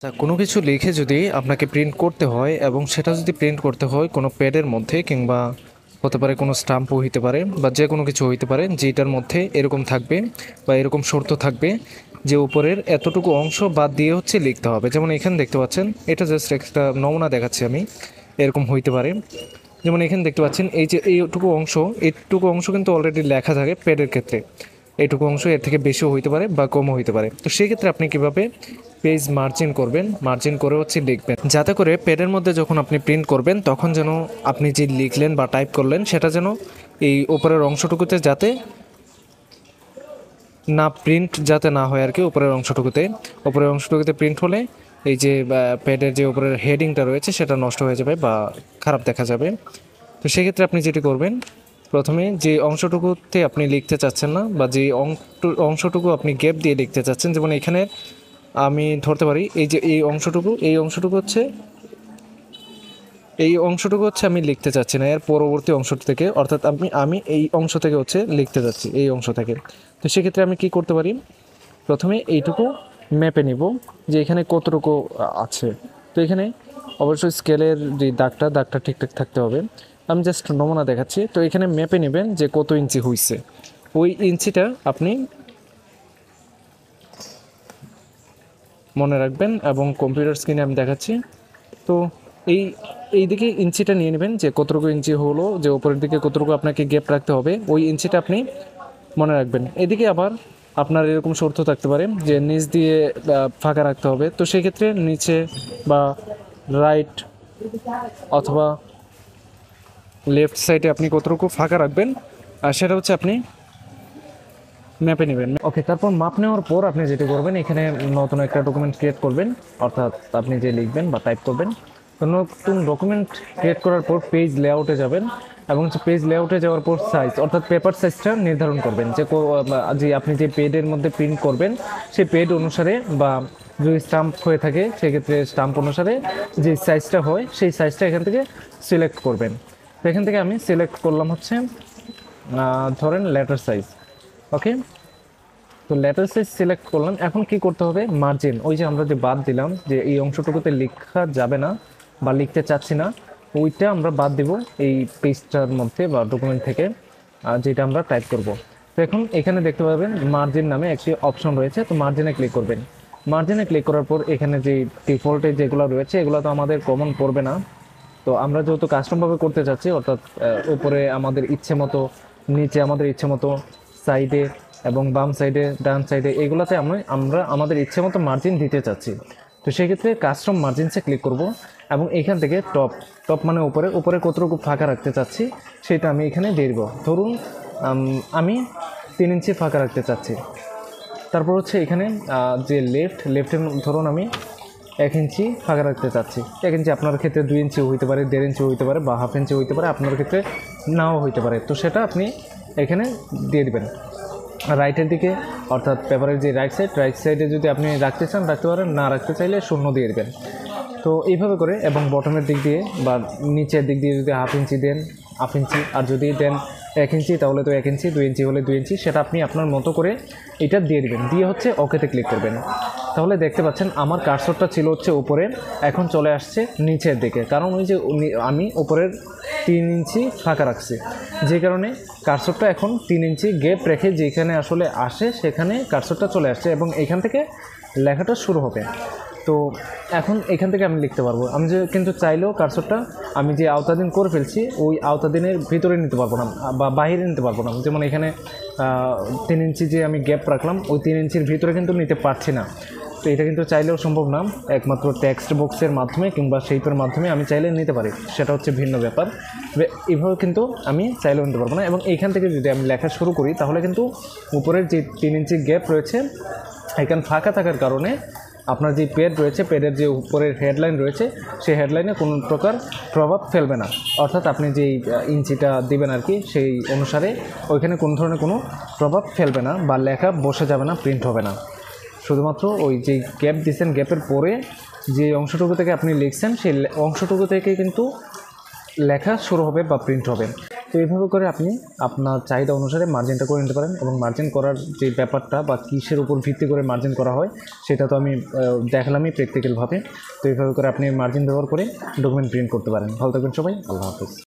কোনো কিছু লিখে যদি আপনাকে প্রিন্ট করতে হয় এবং সেটা যদি প্রিন্ট করতে হয় কোনো প্যাডের মধ্যে কিংবা হতে পারে কোনো স্টাম্পও হইতে পারে বা যে কোনো কিছু হইতে পারে যেটার মধ্যে এরকম থাকবে বা এরকম শর্ত থাকবে যে উপরের এতটুকু অংশ বাদ দিয়ে হচ্ছে লিখতে হবে। যেমন এখানে দেখতে পাচ্ছেন, এটা জাস্ট একটা নমুনা দেখাচ্ছি আমি, এরকম হইতে পারে। যেমন এখানে দেখতে পাচ্ছেন এই যে এইটুকু অংশ কিন্তু অলরেডি লেখা থাকে প্যাডের ক্ষেত্রে। এইটুকু অংশ এর থেকে বেশিও হইতে পারে বা কমও হইতে পারে। তো সেই ক্ষেত্রে আপনি কিভাবে পেজ মার্জিন করবেন, মার্জিন করে হচ্ছে লিখবেন, যাতে করে প্যাডের মধ্যে যখন আপনি প্রিন্ট করবেন তখন যেন আপনি যে লিখলেন বা টাইপ করলেন সেটা যেন এই উপরের অংশটুকুতে যাতে না প্রিন্ট যাতে না হয় আর কি। উপরের অংশটুকুতে প্রিন্ট হলে এই যে প্যাডের যে উপরের হেডিংটা রয়েছে সেটা নষ্ট হয়ে যাবে বা খারাপ দেখা যাবে। তো সেক্ষেত্রে আপনি যেটি করবেন, প্রথমে যে অংশটুকুতে আপনি লিখতে চাচ্ছেন না বা যে অংশটুকু আপনি গ্যাপ দিয়ে লিখতে চাচ্ছেন, যেমন এখানে আমি ধরতে পারি এই যে এই অংশটুকু হচ্ছে আমি লিখতে চাচ্ছি না, এর পরবর্তী অংশটি থেকে, অর্থাৎ আমি এই অংশ থেকে হচ্ছে লিখতে যাচ্ছি, এই অংশ থেকে। তো সেক্ষেত্রে আমি কি করতে পারি, প্রথমে এইটুকু মেপে নিব যে এখানে কতটুকু আছে। তো এখানে অবশ্যই স্কেলের যে দাগটা ঠিকঠাক থাকতে হবে। আমি জাস্ট নমুনা দেখাচ্ছি। তো এখানে মেপে নেবেন যে কত ইঞ্চি হইছে, ওই ইঞ্চিটা আপনি মনে রাখবেন এবং কম্পিউটার স্ক্রিনে আমি দেখাচ্ছি। তো এই এই দিকে ইঞ্চিটা নিয়ে নেবেন যে কতটুকু ইঞ্চি হলো, যে উপরের দিকে কতটুকু আপনাকে গ্যাপ রাখতে হবে, ওই ইঞ্চিটা আপনি মনে রাখবেন। এদিকে আবার আপনার এরকম শর্ত থাকতে পারে যে নিচ দিয়ে ফাঁকা রাখতে হবে। তো সেক্ষেত্রে নিচে বা রাইট অথবা লেফট সাইডে আপনি কতটুকু ফাঁকা রাখবেন আর সেটা হচ্ছে আপনি ম্যাপে নেবেন। ওকে, তারপর মাপ নেওয়ার পর আপনি যেটি করবেন, এখানে নতুন একটা ডকুমেন্ট ক্রিয়েট করবেন, অর্থাৎ আপনি যে লিখবেন বা টাইপ করবেন। তো নতুন ডকুমেন্ট ক্রিয়েট করার পর পেজ লেআউটে যাবেন এবং পেজ লেআউটে যাওয়ার পর সাইজ অর্থাৎ পেপার সাইজটা নির্ধারণ করবেন যে আপনি যে পেডের মধ্যে প্রিন্ট করবেন সেই পেড অনুসারে, বা যদি স্টাম্প হয়ে থাকে সেক্ষেত্রে স্টাম্প অনুসারে যে সাইজটা হয় সেই সাইজটা এখান থেকে সিলেক্ট করবেন। তো এখান থেকে আমি সিলেক্ট করলাম হচ্ছে ধরেন লেটার সাইজ। ওকে, তো লেটার সাইজ সিলেক্ট করলাম। এখন কি করতে হবে, মার্জিন, ওই যে আমরা যে বাদ দিলাম যে এই অংশটুকুতে লেখা যাবে না বা লিখতে চাচ্ছি না, ওইটা আমরা বাদ দেব এই পেজটার মধ্যে বা ডকুমেন্ট থেকে, যেটা আমরা টাইপ করব। তো এখন এখানে দেখতে পাবেন মার্জিন নামে একটি অপশন রয়েছে। তো মার্জিনে ক্লিক করবেন। মার্জিনে ক্লিক করার পর এখানে যে ডিফল্টে যেগুলো রয়েছে এগুলো তো আমাদের কমন পড়বে না। তো আমরা যেহেতু কাস্টমভাবে করতে চাচ্ছি, অর্থাৎ উপরে আমাদের ইচ্ছে মতো, নিচে আমাদের ইচ্ছে মতো, সাইডে এবং বাম সাইডে, ডান সাইডে, এগুলোতে আমরা আমাদের ইচ্ছে মতো মার্জিন দিতে চাচ্ছি। তো সেক্ষেত্রে কাস্টম মার্জিনসে ক্লিক করব এবং এখান থেকে টপ মানে উপরে কতটুকু ফাঁকা রাখতে চাচ্ছি সেটা আমি এখানে দিয়ে দেব। ধরুন আমি 3 ইঞ্চি ফাঁকা রাখতে চাচ্ছি। তারপর হচ্ছে এখানে যে লেফটের ধরুন আমি 1 ইঞ্চি ফাঁকা রাখতে চাচ্ছি। 1 ইঞ্চি আপনার ক্ষেত্রে 2 ইঞ্চি হইতে পারে, 1.5 ইঞ্চি হইতে পারে বা 1/2 ইঞ্চি হইতে পারে, আপনার ক্ষেত্রে নাও হইতে পারে। তো সেটা আপনি এখানে দিয়ে দেবেন। রাইটের দিকে অর্থাৎ পেপারের যে রাইট সাইডে যদি আপনি রাখতে চান রাখতে পারেন, না রাখতে চাইলে 0 দিয়ে দেবেন। তো এইভাবে করে, এবং বটমের দিক দিয়ে বা নিচের দিক দিয়ে যদি 1/2 ইঞ্চি দেন 1/2 ইঞ্চি, আর যদি দেন 1 ইঞ্চি তাহলে তো 1 ইঞ্চি, 2 ইঞ্চি হলে 2 ইঞ্চি, সেটা আপনি আপনার মতো করে এটা দিয়ে দেবেন। দিয়ে হচ্ছে ওকেতে ক্লিক করবেন। তাহলে দেখতে পাচ্ছেন আমার কার্সরটা ছিল হচ্ছে উপরে, এখন চলে আসছে নিচের দিকে, কারণ ওই যে আমি উপরের 3 ইঞ্চি ফাঁকা রাখছি, যে কারণে কার্সরটা এখন 3 ইঞ্চি গ্যাপ রেখে যেখানে আসলে আসে সেখানে কার্সরটা চলে আসছে এবং এখান থেকে লেখাটা শুরু হবে। তো এখন এখান থেকে আমি লিখতে পারবো। আমি যে কিন্তু চাইলেও কার্সরটা আমি যে আওতাধীন করে ফেলছি ওই আওতাধীনের ভিতরে নিতে পারবো না বা বাইরে নিতে পারবো না। যেমন এখানে 3 ইঞ্চি যে আমি গ্যাপ রাখলাম ওই 3 ইঞ্চির ভিতরে কিন্তু নিতে পারছি না। তো এটা কিন্তু চাইলেও সম্ভব না, একমাত্র টেক্সট বক্সের মাধ্যমে কিংবা শেপের মাধ্যমে আমি চাইলে নিতে পারি, সেটা হচ্ছে ভিন্ন ব্যাপার। এইভাবে কিন্তু আমি চাইলেও নিতে পারবো না। এবং এইখান থেকে যদি আমি লেখা শুরু করি তাহলে কিন্তু উপরের যে 3 ইঞ্চি গ্যাপ রয়েছে এখানে ফাঁকা থাকার কারণে আপনার যে পেড রয়েছে, পেডের যে উপরের হেডলাইন রয়েছে সেই হেডলাইনে কোনো প্রকার প্রভাব ফেলবে না। অর্থাৎ আপনি যেই ইঞ্চিটা দিবেন আর কি সেই অনুসারে ওইখানে কোনো ধরনের কোনো প্রভাব ফেলবে না বা লেখা বসে যাবে না, প্রিন্ট হবে না। শুধুমাত্র ওই যে গ্যাপ দিচ্ছেন, গ্যাপের পরে যে অংশটুকু থেকে আপনি লিখছেন সেই অংশটুকু থেকে কিন্তু লেখা শুরু হবে বা প্রিন্ট হবে। তো এইভাবে করে আপনি আপনার চাহিদা অনুসারে মার্জিনটা করে নিতে পারেন। এবং মার্জিন করার যে ব্যাপারটা বা কিসের উপর ভিত্তি করে মার্জিন করা হয় সেটা তো আমি দেখালামই প্র্যাকটিক্যালভাবে। তো এইভাবে করে আপনি মার্জিন ব্যবহার করে ডকুমেন্ট প্রিন্ট করতে পারেন। ভালো থাকবেন সবাই, আল্লাহ হাফেজ।